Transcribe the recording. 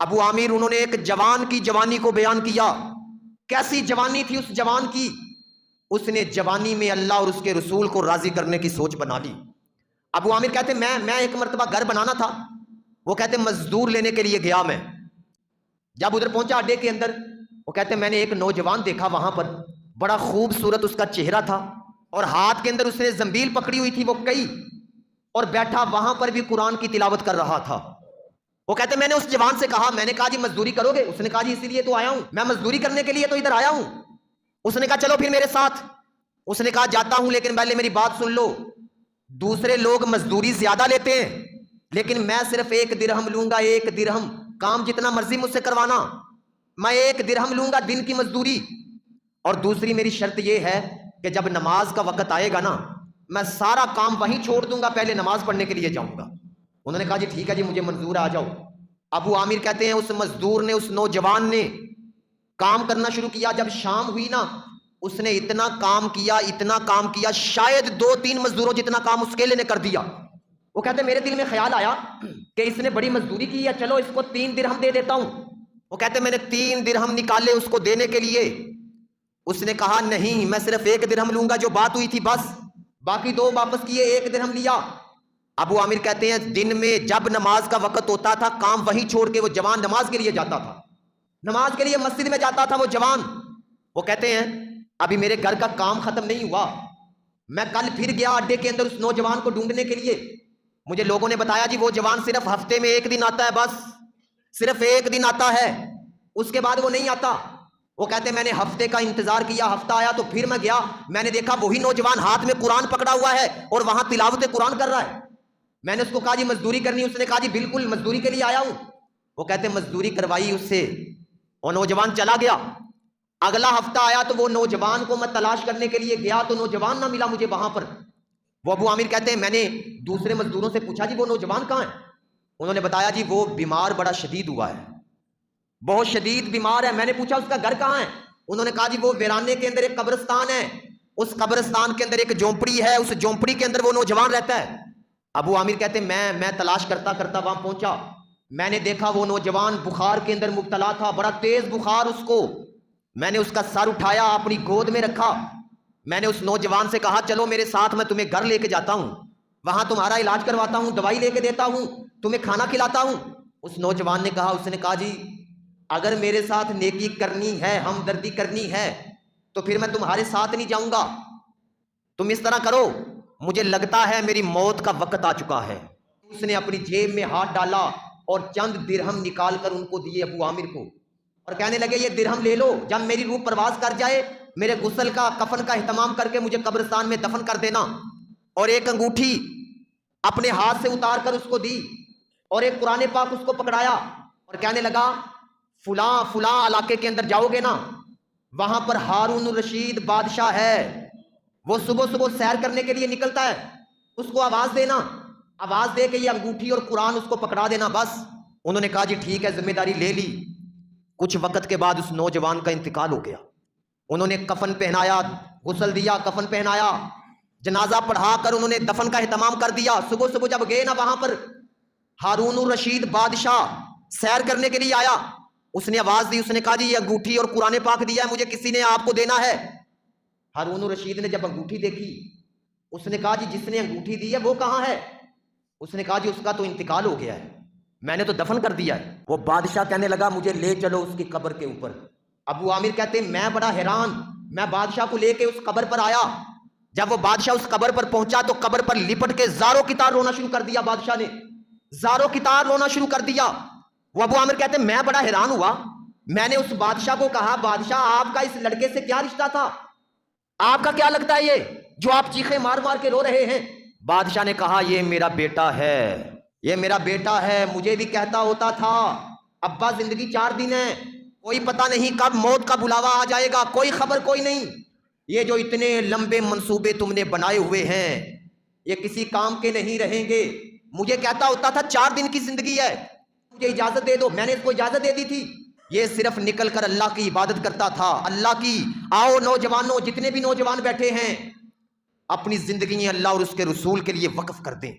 ابو عامر انہوں نے ایک جوان کی جوانی کو بیان کیا. کیسی جوانی تھی اس جوان کی. اس نے جوانی میں اللہ اور اس کے رسول کو راضی کرنے کی سوچ بنا لی. ابو عامر کہتے میں ایک مرتبہ گھر بنانا تھا. وہ کہتے مزدور لینے کے لیے گیا. میں جب ادھر پہنچا اڈے کے اندر, وہ کہتے میں نے ایک نوجوان دیکھا وہاں پر, بڑا خوبصورت اس کا چہرہ تھا اور ہاتھ کے اندر اس نے زنبیل پکڑی ہوئی تھی وہ کئی, اور بیٹھا وہاں پر بھی قرآن کی تلاوت کر رہا تھا. وہ کہتے میں نے اس جوان سے کہا, میں نے کہا جی مزدوری کرو گے؟ اس نے کہا جی اسی لیے تو آیا ہوں, میں مزدوری کرنے کے لیے تو ادھر آیا ہوں. اس نے کہا چلو پھر میرے ساتھ. اس نے کہا جاتا ہوں, لیکن پہلے میری بات سن لو. دوسرے لوگ مزدوری زیادہ لیتے ہیں, لیکن میں صرف 1 درہم لوں گا. 1 درہم, کام جتنا مرضی مجھ سے کروانا, میں 1 درہم لوں گا دن کی مزدوری. اور دوسری میری شرط یہ ہے کہ جب نماز کا وقت آئے گا نا, میں سارا کام وہیں چھوڑ دوں گا, پہلے نماز پڑھنے کے لیے جاؤں گا. انہوں نے کہا جی ٹھیک ہے جی, مجھے منظور, آ جاؤ. ابو عامر کہتے ہیں اس مزدور نے, اس نوجوان نے کام کرنا شروع کیا. جب شام ہوئی نا, اس نے اتنا کام کیا, شاید 2-3 مزدوروں جتنا کام اس کیلے نے کر دیا. وہ کہتے میرے دل میں خیال آیا کہ اس نے بڑی مزدوری کی ہے, چلو اس کو 3 درہم دے دیتا ہوں. وہ کہتے میں نے 3 درہم نکالے اس کو دینے کے لیے. اس نے کہا نہیں, میں صرف 1 درہم لوں گا, جو بات ہوئی تھی بس, باقی 2 واپس کیے, 1 درہم لیا. ابو عامر کہتے ہیں دن میں جب نماز کا وقت ہوتا تھا, کام وہیں چھوڑ کے وہ جوان نماز کے لیے جاتا تھا, نماز کے لیے مسجد میں جاتا تھا وہ جوان. وہ کہتے ہیں ابھی میرے گھر کا کام ختم نہیں ہوا, میں کل پھر گیا اڈے کے اندر اس نوجوان کو ڈھونڈنے کے لیے. مجھے لوگوں نے بتایا جی وہ جوان صرف ہفتے میں 1 دن آتا ہے, بس صرف 1 دن آتا ہے, اس کے بعد وہ نہیں آتا. وہ کہتے میں نے ہفتے کا انتظار کیا, ہفتہ آیا تو پھر میں گیا, میں نے دیکھا وہی نوجوان ہاتھ میں قرآن پکڑا ہوا ہے اور وہاں تلاوت قرآن کر رہا ہے. میں نے اس کو کہا جی مزدوری کرنی, اس نے کہا جی بالکل مزدوری کے لیے آیا ہوں. وہ کہتے مزدوری کروائی اس سے, وہ نوجوان چلا گیا. اگلا ہفتہ آیا تو وہ نوجوان کو میں تلاش کرنے کے لیے گیا تو نوجوان نہ ملا مجھے وہاں پر. وہ ابو عامر کہتے ہیں میں نے دوسرے مزدوروں سے پوچھا جی وہ نوجوان کہاں ہے؟ انہوں نے بتایا جی وہ بیمار بڑا شدید ہوا ہے, بہت شدید بیمار ہے. میں نے پوچھا اس کا گھر کہاں ہے؟ انہوں نے کہا جی وہ ویرانے کے اندر ایک قبرستان ہے, اس قبرستان کے اندر ایک جھونپڑی ہے, اس جھونپڑی کے اندر وہ نوجوان رہتا ہے. ابو عامر کہتے ہیں میں تلاش کرتا کرتا وہاں پہنچا. میں نے دیکھا وہ نوجوان بخار کے اندر مبتلا تھا, بڑا تیز بخار اس کو. میں نے اس کا سر اٹھایا, اپنی گود میں رکھا. میں نے اس نوجوان سے کہا چلو میرے ساتھ, میں تمہیں گھر لے کے جاتا ہوں, وہاں تمہارا علاج کرواتا ہوں, دوائی لے کے دیتا ہوں, تمہیں کھانا کھلاتا ہوں. اس نوجوان نے کہا, اس نے کہا جی اگر میرے ساتھ نیکی کرنی ہے, ہمدردی کرنی ہے, تو پھر میں تمہارے ساتھ نہیں جاؤں گا. تم اس طرح کرو, مجھے لگتا ہے میری موت کا وقت آ چکا ہے. اس نے اپنی جیب میں ہاتھ ڈالا اور چند درہم نکال کر ان کو دیے ابو عامر کو, اور کہنے لگے یہ درہم لے لو, جب میری روح پرواز کر جائے میرے غسل کا کفن کا اہتمام کر کے مجھے قبرستان میں دفن کر دینا. اور ایک انگوٹھی اپنے ہاتھ سے اتار کر اس کو دی, اور ایک قرآن پاک اس کو پکڑایا, اور کہنے لگا فلاں فلاں علاقے کے اندر جاؤ گے نا, وہاں پر ہارون الرشید بادشاہ ہے, وہ صبح صبح سیر کرنے کے لیے نکلتا ہے, اس کو آواز دینا, آواز دے کے یہ انگوٹھی اور قرآن اس کو پکڑا دینا بس. انہوں نے کہا جی ٹھیک ہے, ذمہ داری لے لی. کچھ وقت کے بعد اس نوجوان کا انتقال ہو گیا. انہوں نے کفن پہنایا, غسل دیا, کفن پہنایا, جنازہ پڑھا کر انہوں نے دفن کا اہتمام کر دیا. صبح صبح جب گئے نا وہاں پر ہارون الرشید بادشاہ سیر کرنے کے لیے آیا, اس نے آواز دی, اس نے کہا جی یہ انگوٹھی اور قرآن پاک دیا ہے, مجھے کسی نے آپ کو دینا ہے. ہارون الرشید نے جب انگوٹھی دیکھی, اس نے کہا جی جس نے انگوٹھی دی ہے وہ کہاں ہے؟ اس نے کہا جی اس کا تو انتقال ہو گیا ہے, میں نے تو دفن کر دیا ہے. وہ بادشاہ کہنے لگا مجھے لے چلو اس کی قبر کے اوپر. ابو عامر کہتے ہیں میں بڑا حیران, میں بادشاہ کو لے کے اس قبر پر آیا. جب وہ بادشاہ اس قبر پر پہنچا تو قبر پر لپٹ کے زاروں کی طرح رونا شروع کر دیا. بادشاہ نے زاروں کی طرح رونا شروع کر دیا. وہ ابو عامر کہتے ہیں میں بڑا حیران ہوا. میں نے اس بادشاہ کو کہا بادشاہ آپ کا اس لڑکے سے کیا رشتہ تھا, آپ کا کیا لگتا ہے یہ جو آپ چیخیں مار مار کے رو رہے ہیں؟ بادشاہ نے کہا یہ میرا بیٹا ہے, یہ میرا بیٹا ہے. مجھے بھی کہتا ہوتا تھا ابا زندگی 4 دن ہے, کوئی پتہ نہیں کب موت کا بلاوا آ جائے گا, کوئی خبر کوئی نہیں. یہ جو اتنے لمبے منصوبے تم نے بنائے ہوئے ہیں یہ کسی کام کے نہیں رہیں گے. مجھے کہتا ہوتا تھا 4 دن کی زندگی ہے, مجھے اجازت دے دو. میں نے اس کو اجازت دے دی تھی. یہ صرف نکل کر اللہ کی عبادت کرتا تھا, اللہ کی. آؤ نوجوانوں, جتنے بھی نوجوان بیٹھے ہیں, اپنی زندگی اللہ اور اس کے رسول کے لیے وقف کر دیں.